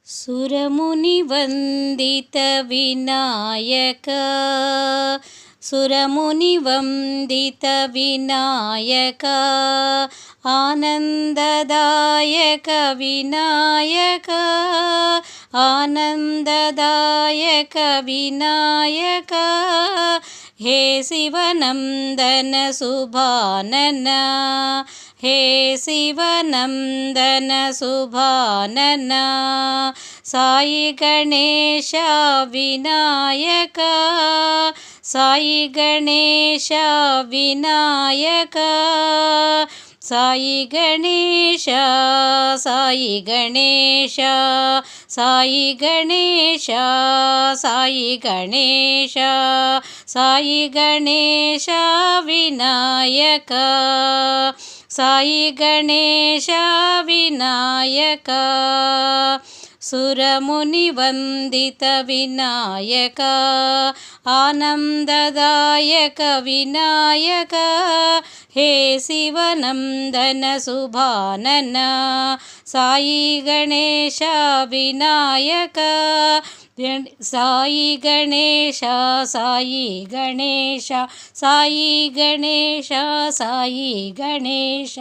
ಸುರಮುನಿವಂದಿತ Vinayaka ಸುರಮುನಿವಂದಿತ Vinayaka ಆನಂದದಾಯಕ Vinayaka ಆನಂದದಾಯಕ Vinayaka ಹೇ ಶಿವನಂದನ ಸುಭಾನನ ಹೇ ಶಿವನಂದನ ಸುಭಾನನ Sai Ganesha Vinayaka Sai Ganesha Vinayaka Sai Ganesha Sai Ganesha Sai Ganesha Sai Ganesha Sai Ganesha Vinayaka Sai Ganesha Vinayaka ಸುರಮುನಿವಂದಿತ Vinayaka ಆನಂದದಾಯಕ Vinayaka ಹೇ ಶಿವನಂದನ ಸುಭಾನನ Sai Ganesha Vinayaka Sai Ganesha Sai Ganesha Sai Ganesha Sai Ganesha